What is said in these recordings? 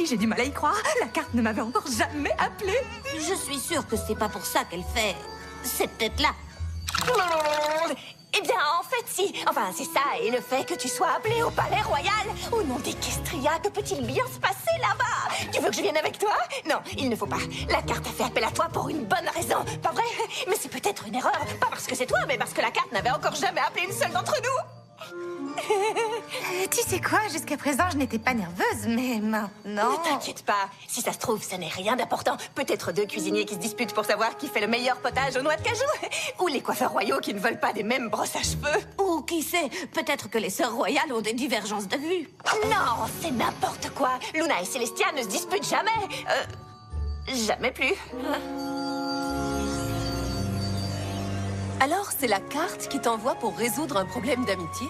aussi, j'ai du mal à y croire. La carte ne m'avait encore jamais appelée. Je suis sûre que c'est pas pour ça qu'elle fait cette tête-là. Eh bien, en fait, si. Enfin, c'est ça, et le fait que tu sois appelé au palais royal. Au nom d'Equestria, que peut-il bien se passer là-bas? Tu veux que je vienne avec toi? Non, il ne faut pas. La carte a fait appel à toi pour une bonne raison. Pas vrai? Mais c'est peut-être une erreur. Pas parce que c'est toi, mais parce que la carte n'avait encore jamais appelé une seule d'entre nous. Tu sais quoi, jusqu'à présent, je n'étais pas nerveuse, mais maintenant... Ne t'inquiète pas. Si ça se trouve, ça n'est rien d'important. Peut-être deux cuisiniers qui se disputent pour savoir qui fait le meilleur potage aux noix de cajou. Ou les coiffeurs royaux qui ne veulent pas des mêmes brosses à cheveux. Ou qui sait, peut-être que les sœurs royales ont des divergences de vue. Non, c'est n'importe quoi. Luna et Célestia ne se disputent jamais. Jamais plus. Alors, c'est la carte qui t'envoie pour résoudre un problème d'amitié?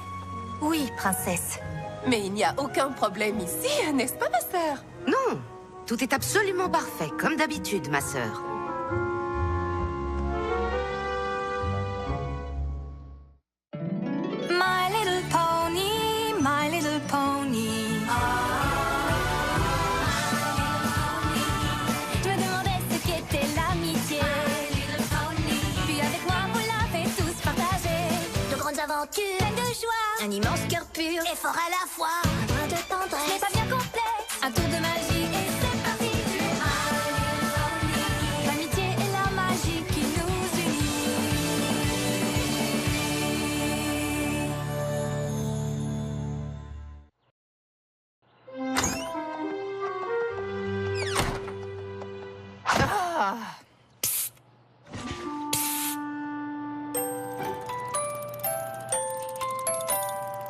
Oui, princesse. Mais il n'y a aucun problème ici, n'est-ce pas, ma sœur? Non, tout est absolument parfait, comme d'habitude, ma sœur. My little pony, my little pony. Je me demandais ce qu'était l'amitié. Puis avec moi, vous l'avez tous partagé. De grandes aventures, pleines de joie. Un immense cœur pur et fort à la fois. Un brin de tendresse, mais pas bien complexe. Un tour de magie et c'est parti. L'amitié est la magie qui nous unit.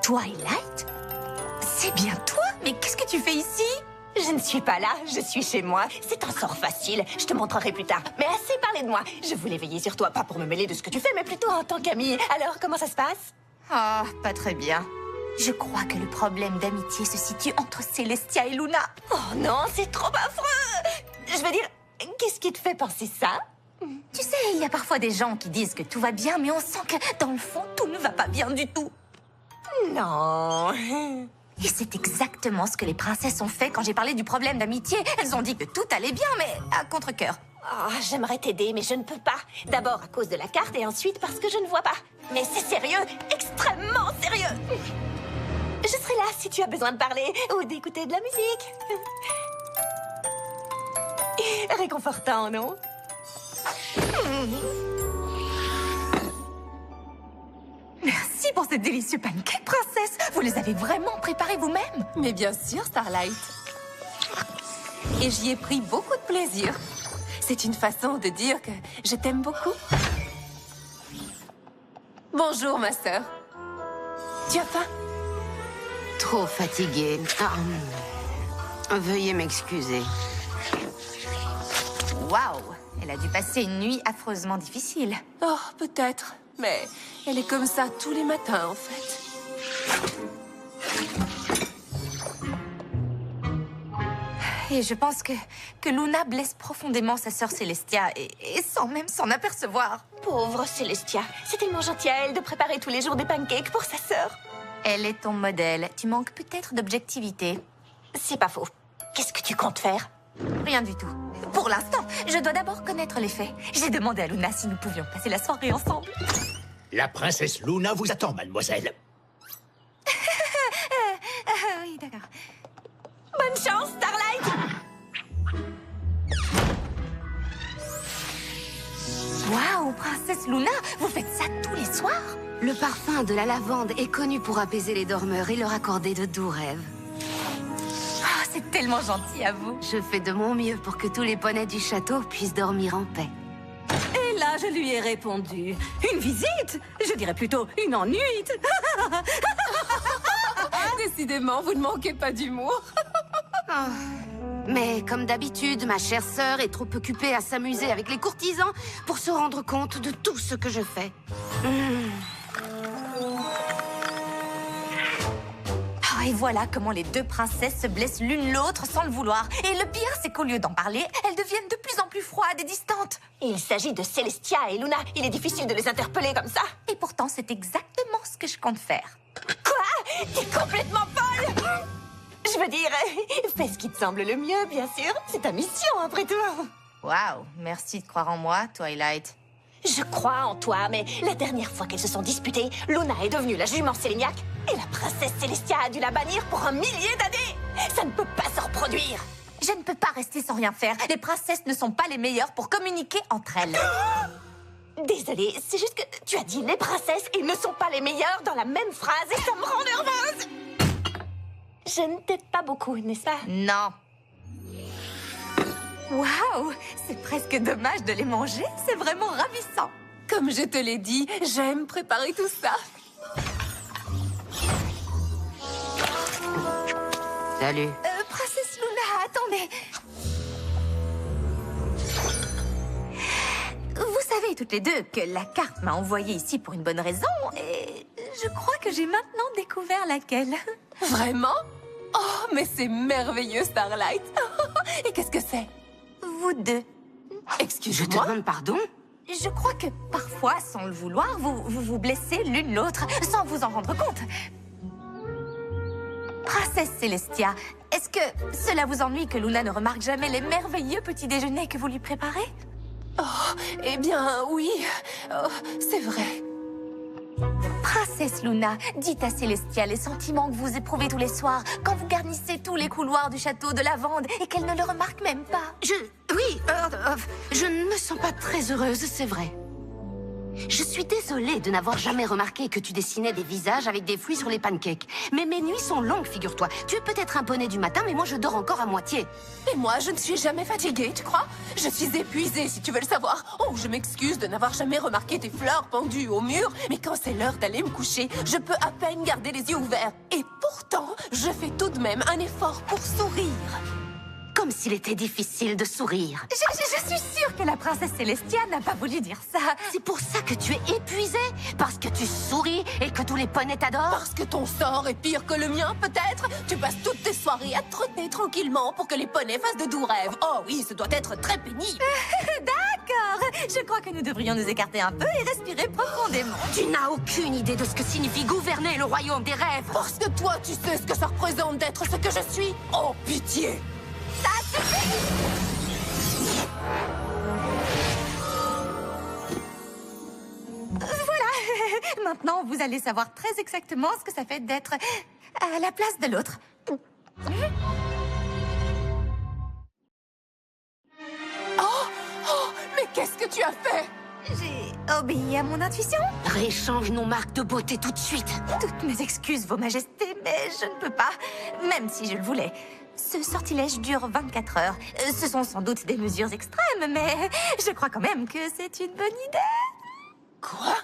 Twilight? C'est bien toi? Mais qu'est-ce que tu fais ici? Je ne suis pas là, je suis chez moi. C'est un sort facile, je te montrerai plus tard. Mais assez parlé de moi. Je voulais veiller sur toi, pas pour me mêler de ce que tu fais, mais plutôt en tant qu'amie. Alors, comment ça se passe? Ah, pas très bien. Je crois que le problème d'amitié se situe entre Célestia et Luna. Oh non, c'est trop affreux! Je veux dire, qu'est-ce qui te fait penser ça? Tu sais, il y a parfois des gens qui disent que tout va bien, mais on sent que, dans le fond, tout ne va pas bien du tout. Non. Et c'est exactement ce que les princesses ont fait quand j'ai parlé du problème d'amitié. Elles ont dit que tout allait bien, mais à contre-cœur. Oh, j'aimerais t'aider, mais je ne peux pas. D'abord à cause de la carte et ensuite parce que je ne vois pas. Mais c'est sérieux, extrêmement sérieux. Je serai là si tu as besoin de parler ou d'écouter de la musique. Réconfortant, non? Merci pour ces délicieux pancakes, princesse. Vous les avez vraiment préparés vous-même? Mais bien sûr, Starlight. Et j'y ai pris beaucoup de plaisir. C'est une façon de dire que je t'aime beaucoup. Bonjour, ma sœur. Tu as faim? Trop fatiguée. Veuillez m'excuser. Waouh! Elle a dû passer une nuit affreusement difficile. Oh, peut-être. Mais elle est comme ça tous les matins, en fait. Et je pense que Luna blesse profondément sa sœur Célestia et sans même s'en apercevoir. Pauvre Célestia, c'est tellement gentil à elle de préparer tous les jours des pancakes pour sa sœur. Elle est ton modèle. Tu manques peut-être d'objectivité. C'est pas faux. Qu'est-ce que tu comptes faire? Rien du tout. Pour l'instant, je dois d'abord connaître les faits. J'ai demandé à Luna si nous pouvions passer la soirée ensemble. La princesse Luna vous attend, mademoiselle. Oui, d'accord. Bonne chance, Starlight! Waouh, princesse Luna, vous faites ça tous les soirs? Le parfum de la lavande est connu pour apaiser les dormeurs et leur accorder de doux rêves. Ah, c'est tellement gentil à vous. Je fais de mon mieux pour que tous les poneys du château puissent dormir en paix. Et là, je lui ai répondu. Une visite? Je dirais plutôt une ennuite. Décidément, vous ne manquez pas d'humour. Ah. Mais comme d'habitude, ma chère sœur est trop occupée à s'amuser avec les courtisans pour se rendre compte de tout ce que je fais. Ah, et voilà comment les deux princesses se blessent l'une l'autre sans le vouloir. Et le pire, c'est qu'au lieu d'en parler, elles deviennent de plus en plus froides et distantes. Il s'agit de Célestia et Luna. Il est difficile de les interpeller comme ça. Et pourtant, c'est exactement ce que je compte faire. Quoi? T'es complètement folle! Je Je veux dire, fais ce qui te semble le mieux, bien sûr. C'est ta mission, après tout. Waouh, merci de croire en moi, Twilight. Je crois en toi, mais la dernière fois qu'elles se sont disputées, Luna est devenue la jument Séléniac et la princesse Célestia a dû la bannir pour un millier d'années. Ça ne peut pas se reproduire. Je ne peux pas rester sans rien faire. Les princesses ne sont pas les meilleures pour communiquer entre elles. Désolée, c'est juste que tu as dit les princesses et ne sont pas les meilleures dans la même phrase et ça me rend nerveuse. Je ne t'aide pas beaucoup, n'est-ce pas? Non. Waouh, c'est presque dommage de les manger. C'est vraiment ravissant. Comme je te l'ai dit, j'aime préparer tout ça. Salut. Princesse Luna, attendez. Vous savez toutes les deux que la carte m'a envoyée ici pour une bonne raison et je crois que j'ai maintenant découvert laquelle. Vraiment? Oh, mais c'est merveilleux, Starlight. Et qu'est-ce que c'est? Vous deux. Je te Excuse-moi. demande pardon? Je crois que parfois, sans le vouloir, vous blessez l'une l'autre sans vous en rendre compte. Princesse Célestia, est-ce que cela vous ennuie que Luna ne remarque jamais les merveilleux petits déjeuners que vous lui préparez? Eh bien, oui. Oh, c'est vrai. Princesse Luna, dites à Célestia les sentiments que vous éprouvez tous les soirs quand vous garnissez tous les couloirs du château de Lavande et qu'elle ne le remarque même pas. Oui, je ne me sens pas très heureuse, c'est vrai. Je suis désolée de n'avoir jamais remarqué que tu dessinais des visages avec des fruits sur les pancakes. Mais mes nuits sont longues, figure-toi. Tu es peut-être un poney du matin, mais moi je dors encore à moitié. Et moi, je ne suis jamais fatiguée, tu crois? Je suis épuisée, si tu veux le savoir. Oh, je m'excuse de n'avoir jamais remarqué tes fleurs pendues au mur, mais quand c'est l'heure d'aller me coucher, je peux à peine garder les yeux ouverts. Et pourtant, je fais tout de même un effort pour sourire. Comme s'il était difficile de sourire. Je suis sûre que la princesse Célestia n'a pas voulu dire ça. C'est pour ça que tu es épuisée? Parce que tu souris et que tous les poneys t'adorent? Parce que ton sort est pire que le mien, peut-être? Tu passes toutes tes soirées à trotter tranquillement pour que les poneys fassent de doux rêves. Oh oui, ça doit être très pénible. D'accord, je crois que nous devrions nous écarter un peu et respirer profondément. Tu n'as aucune idée de ce que signifie gouverner le royaume des rêves. Parce que toi, tu sais ce que ça représente d'être ce que je suis. Oh, pitié! Voilà, maintenant vous allez savoir très exactement ce que ça fait d'être à la place de l'autre. Mais qu'est-ce que tu as fait? J'ai obéi à mon intuition. Réchange nos marques de beauté tout de suite. Toutes mes excuses, Vos Majestés, mais je ne peux pas, même si je le voulais. Ce sortilège dure 24 heures. Ce sont sans doute des mesures extrêmes, mais je crois quand même que c'est une bonne idée. Quoi?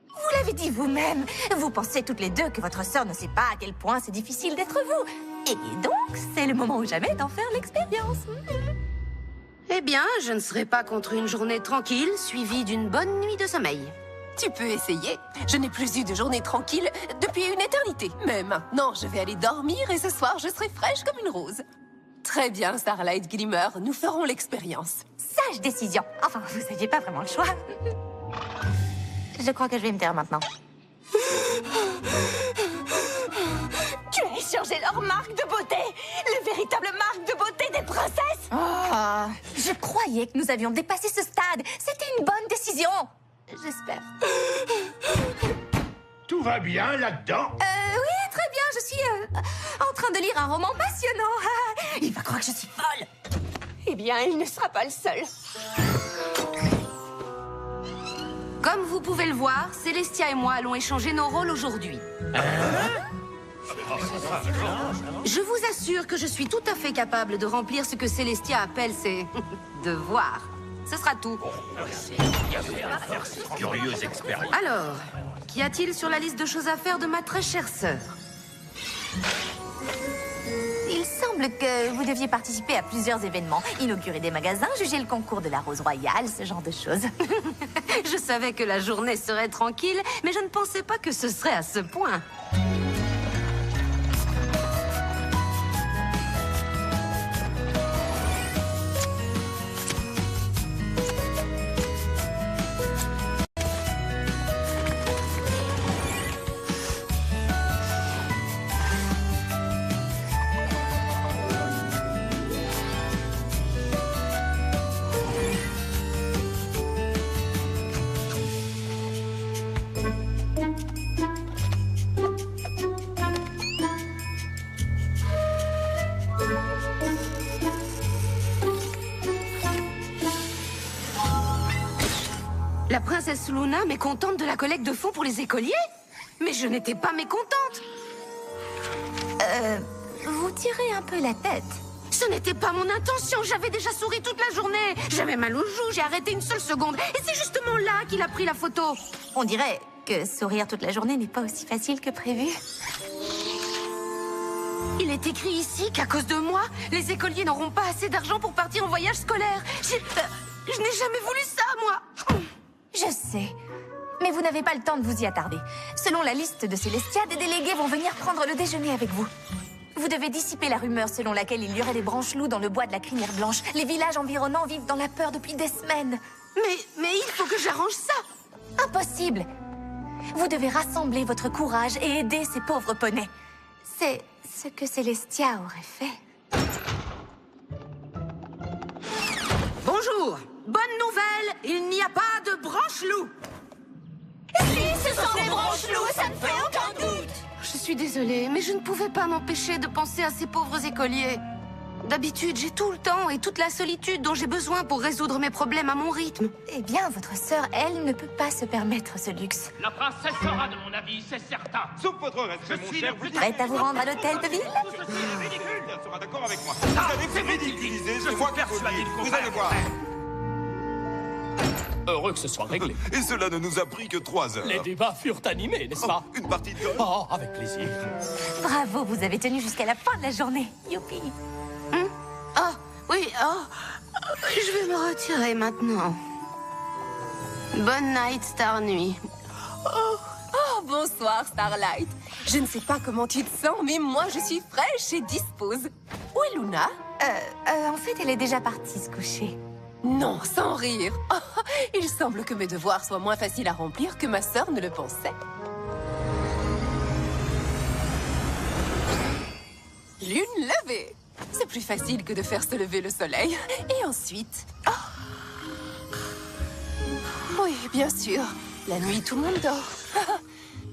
Vous l'avez dit vous-même. Vous pensez toutes les deux que votre sœur ne sait pas à quel point c'est difficile d'être vous. Et donc, c'est le moment ou jamais d'en faire l'expérience. Eh bien, je ne serai pas contre une journée tranquille suivie d'une bonne nuit de sommeil. Tu peux essayer. Je n'ai plus eu de journée tranquille depuis une éternité. Mais maintenant, je vais aller dormir et ce soir, je serai fraîche comme une rose. Très bien, Starlight Glimmer, nous ferons l'expérience. Sage décision. Enfin, vous n'aviez pas vraiment le choix. Je crois que je vais me taire maintenant. Tu as échangé leur marque de beauté, les véritables marques de beauté des princesses. Oh, je croyais que nous avions dépassé ce stade. C'était une bonne décision. J'espère. Tout va bien là-dedans? Oui, très bien. Je suis en train de lire un roman passionnant. Il va croire que je suis folle. Eh bien, il ne sera pas le seul. Comme vous pouvez le voir, Célestia et moi allons échanger nos rôles aujourd'hui. Je vous assure que je suis tout à fait capable de remplir ce que Célestia appelle ses devoirs. Ce sera tout. Curieuse expérience. Alors, qu'y a-t-il sur la liste de choses à faire de ma très chère sœur? Il semble que vous deviez participer à plusieurs événements. Inaugurer des magasins, juger le concours de la Rose Royale, ce genre de choses. Je savais que la journée serait tranquille, mais je ne pensais pas que ce serait à ce point. La princesse Luna mécontente de la collecte de fonds pour les écoliers? Mais je n'étais pas mécontente. Vous tirez un peu la tête. Ce n'était pas mon intention, j'avais déjà souri toute la journée. J'avais mal aux joues, j'ai arrêté une seule seconde. Et c'est justement là qu'il a pris la photo. On dirait que sourire toute la journée n'est pas aussi facile que prévu. Il est écrit ici qu'à cause de moi, les écoliers n'auront pas assez d'argent pour partir en voyage scolaire. Je n'ai jamais voulu ça, moi. Je sais. Mais vous n'avez pas le temps de vous y attarder. Selon la liste de Célestia, des délégués vont venir prendre le déjeuner avec vous. Vous devez dissiper la rumeur selon laquelle il y aurait des branches-loups dans le bois de la crinière blanche. Les villages environnants vivent dans la peur depuis des semaines. Mais il faut que j'arrange ça. Impossible. Vous devez rassembler votre courage et aider ces pauvres poneys. C'est ce que Célestia aurait fait. Bonjour. Bonne nouvelle, il n'y a pas de branche-loup. Ce sont les branches-loups, ça ne fait aucun doute. Je suis désolée, mais je ne pouvais pas m'empêcher de penser à ces pauvres écoliers. D'habitude, j'ai tout le temps et toute la solitude dont j'ai besoin pour résoudre mes problèmes à mon rythme. Eh bien, votre sœur, elle, ne peut pas se permettre ce luxe. La princesse sera de mon avis, c'est certain. Sauf votre respect, mon cher. Prête à vous rendre à l'hôtel de ville? Tout ceci est ridicule. Elle sera d'accord avec moi. Ah, Vous allez c'est vous ridiculiser, ridicule. c'est Je moi suis qui vous le persuadé dis. du Vous contraire. allez voir. Heureux que ce soit réglé. Et cela ne nous a pris que 3 heures. Les débats furent animés, n'est-ce pas? Une partie de golf. Oh, avec plaisir. Bravo, vous avez tenu jusqu'à la fin de la journée. Youpi. Oh, oui, je vais me retirer maintenant. Bonne night, Star Nuit. Oh, bonsoir, Starlight. Je ne sais pas comment tu te sens, mais moi, je suis fraîche et dispose. Où est Luna? En fait, elle est déjà partie se coucher. Non, sans rire. Oh, il semble que mes devoirs soient moins faciles à remplir que ma sœur ne le pensait. Lune levée. C'est plus facile que de faire se lever le soleil. Et ensuite... Oh. Oui, bien sûr. La nuit, tout le monde dort.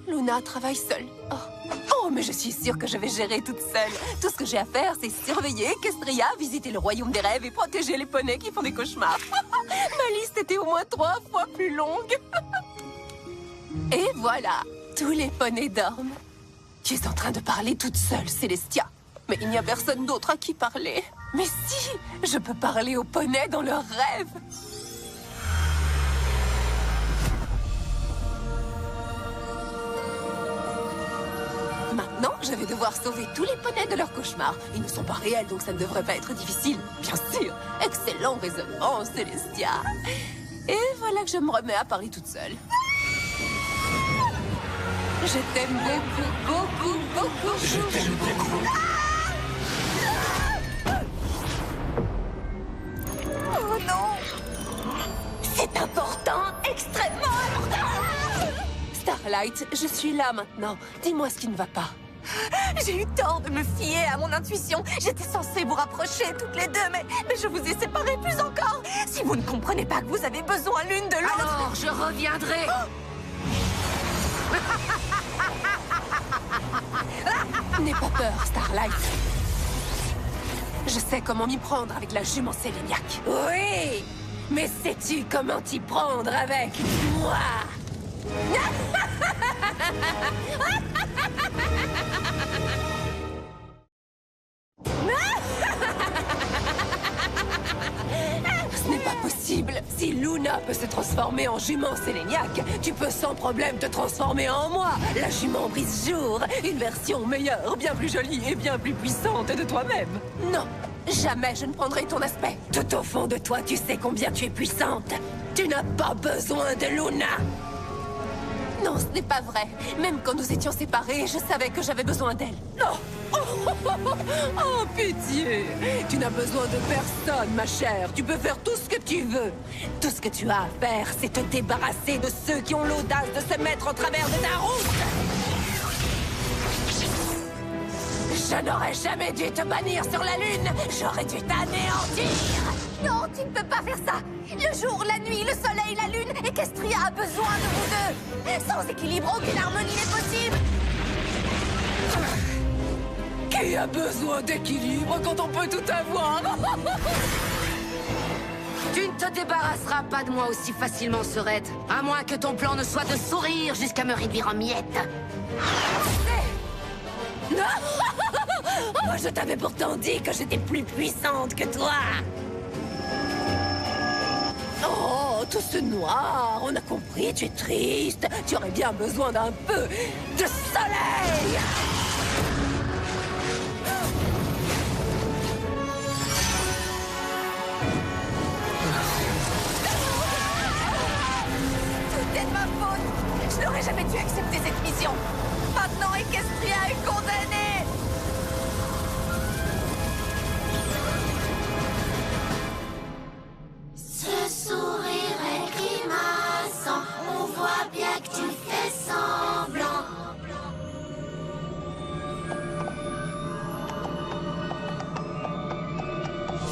Luna travaille seule. Oh, mais je suis sûre que je vais gérer toute seule. Tout ce que j'ai à faire, c'est surveiller Equestria, visiter le royaume des rêves et protéger les poneys qui font des cauchemars. Ma liste était au moins 3 fois plus longue. Et voilà, tous les poneys dorment. Tu es en train de parler toute seule, Célestia. Mais il n'y a personne d'autre à qui parler. Mais si, je peux parler aux poneys dans leurs rêves. Maintenant, je vais devoir sauver tous les poneys de leurs cauchemars. Ils ne sont pas réels, donc ça ne devrait pas être difficile. Bien sûr, excellent raisonnement, Célestia. Et voilà que je me remets à parler toute seule. Je t'aime beaucoup, beaucoup, beaucoup. Je t'aime beaucoup. Oh non! C'est important, extrêmement important. Starlight, je suis là maintenant. Dis-moi ce qui ne va pas. J'ai eu tort de me fier à mon intuition. J'étais censée vous rapprocher toutes les deux, mais je vous ai séparées plus encore. Si vous ne comprenez pas que vous avez besoin l'une de l'autre... Alors, je reviendrai. N'aie pas peur, Starlight. Je sais comment m'y prendre avec la jument séléniaque. Oui, mais sais-tu comment t'y prendre avec moi? Ce n'est pas possible. Si Luna peut se transformer en jument séléniaque, tu peux sans problème te transformer en moi, la jument brise-jour, une version meilleure, bien plus jolie et bien plus puissante de toi-même. Non, jamais je ne prendrai ton aspect. Tout au fond de toi, tu sais combien tu es puissante. Tu n'as pas besoin de Luna. Non, ce n'est pas vrai. Même quand nous étions séparés, je savais que j'avais besoin d'elle. Non. Oh, pitié. Tu n'as besoin de personne, ma chère. Tu peux faire tout ce que tu veux. Tout ce que tu as à faire, c'est te débarrasser de ceux qui ont l'audace de se mettre en travers de ta route. Je n'aurais jamais dû te bannir sur la Lune. J'aurais dû t'anéantir. Non, tu ne peux pas faire ça. Le jour, la nuit, le soleil, la lune, Equestria a besoin de vous deux. Sans équilibre, aucune harmonie n'est possible. Qui a besoin d'équilibre quand on peut tout avoir? Tu ne te débarrasseras pas de moi aussi facilement, Serette. À moins que ton plan ne soit de sourire jusqu'à me réduire en miettes. Non. Oh, je t'avais pourtant dit que j'étais plus puissante que toi. Oh, tout ce noir, on a compris, tu es triste. Tu aurais bien besoin d'un peu de soleil. Tout est de ma faute. Je n'aurais jamais dû accepter cette mission. Maintenant, Equestria est condamnée. Ce sourire est grimaçant, on voit bien que tu fais semblant.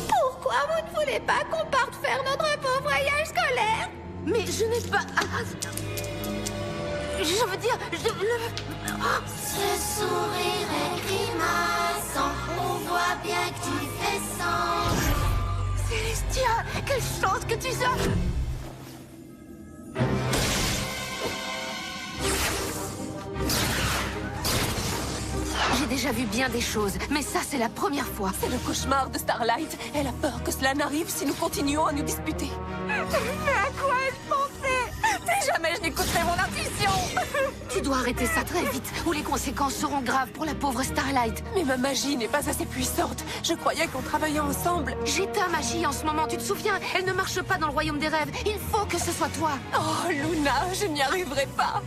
Pourquoi vous ne voulez pas qu'on parte faire notre beau voyage scolaire? Mais je n'ai pas... Je veux dire... Ce sourire est grimaçant, on voit bien que tu fais semblant. Célestia, quelle chance que tu sois... J'ai déjà vu bien des choses, mais ça, c'est la première fois. C'est le cauchemar de Starlight. Elle a peur que cela n'arrive si nous continuons à nous disputer. Mais à quoi ai-je pensé? Plus jamais je n'écouterai mon intuition. Tu dois arrêter ça très vite, ou les conséquences seront graves pour la pauvre Starlight. Mais ma magie n'est pas assez puissante. Je croyais qu'en travaillant ensemble... J'ai ta magie en ce moment, tu te souviens? Elle ne marche pas dans le royaume des rêves. Il faut que ce soit toi. Oh, Luna, je n'y arriverai pas.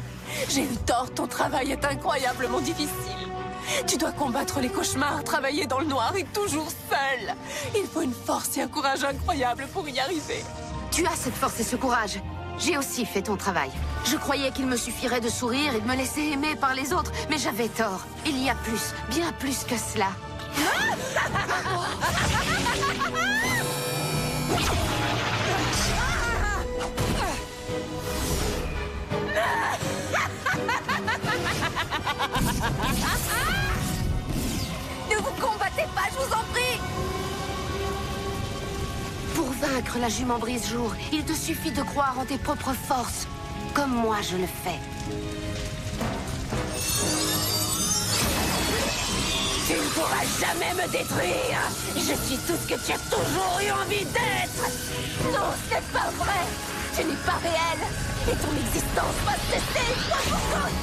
J'ai eu tort, ton travail est incroyablement difficile. Tu dois combattre les cauchemars, travailler dans le noir et toujours seul. Il faut une force et un courage incroyables pour y arriver. Tu as cette force et ce courage. J'ai aussi fait ton travail. Je croyais qu'il me suffirait de sourire et de me laisser aimer par les autres, mais j'avais tort. Il y a plus, bien plus que cela. Ne vous combattez pas, je vous en prie. Pour vaincre la jument brise-jour, il te suffit de croire en tes propres forces, comme moi je le fais. Tu ne pourras jamais me détruire. Je suis tout ce que tu as toujours eu envie d'être. Non, c'est pas vrai. Tu n'es pas réel. Et ton existence va cesser une fois pour toutes.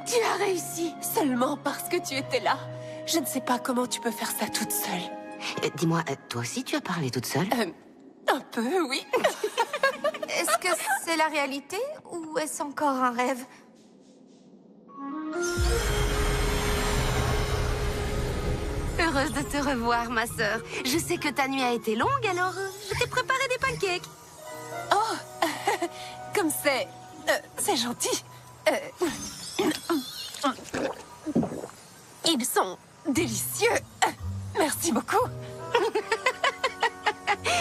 Tu as réussi. Seulement parce que tu étais là. Je ne sais pas comment tu peux faire ça toute seule. Dis-moi, toi aussi tu as parlé toute seule? Un peu, oui. Est-ce que c'est la réalité ou est-ce encore un rêve? Heureuse de te revoir, ma sœur. Je sais que ta nuit a été longue, alors je t'ai préparé des pancakes. Oh, comme c'est gentil. Ils sont délicieux. Merci beaucoup.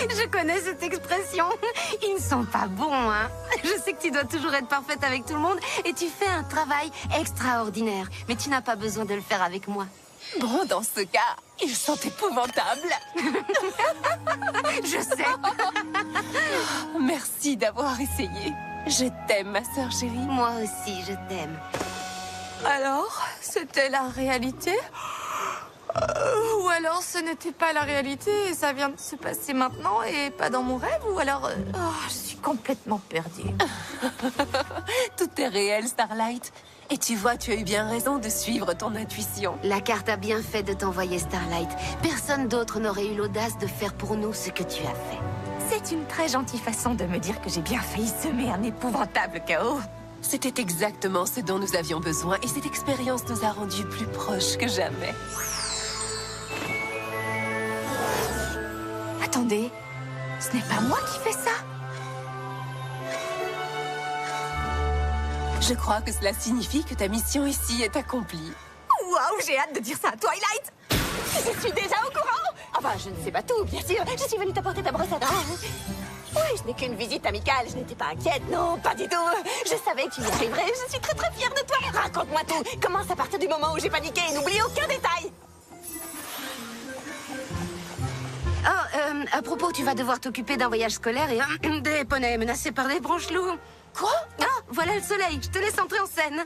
Je connais cette expression. Ils ne sont pas bons, hein. Je sais que tu dois toujours être parfaite avec tout le monde et tu fais un travail extraordinaire. Mais tu n'as pas besoin de le faire avec moi. Bon, dans ce cas, ils sont épouvantables. Je sais. Merci d'avoir essayé. Je t'aime, ma sœur chérie. Moi aussi, je t'aime. Alors, c'était la réalité? Ou alors ce n'était pas la réalité et ça vient de se passer maintenant et pas dans mon rêve? Ou alors... je suis complètement perdue. Tout est réel, Starlight. Et tu vois, tu as eu bien raison de suivre ton intuition. La carte a bien fait de t'envoyer Starlight. Personne d'autre n'aurait eu l'audace de faire pour nous ce que tu as fait. C'est une très gentille façon de me dire que j'ai bien failli semer un épouvantable chaos. C'était exactement ce dont nous avions besoin et cette expérience nous a rendus plus proches que jamais. Attendez, ce n'est pas moi qui fais ça? Je crois que cela signifie que ta mission ici est accomplie. Waouh, j'ai hâte de dire ça à Twilight! Je suis déjà au courant. Enfin, je ne sais pas tout, bien sûr. Je suis venue t'apporter ta brosse à dents. Oui, je n'ai qu'une visite amicale, je n'étais pas inquiète, non, pas du tout. Je savais que tu y arriverais, je suis très très fière de toi. Raconte-moi tout, commence à partir du moment où j'ai paniqué et n'oublie aucun détail. Oh, à propos, tu vas devoir t'occuper d'un voyage scolaire et des poneys menacés par des branches loups. Quoi? Ah, voilà le soleil, je te laisse entrer en scène.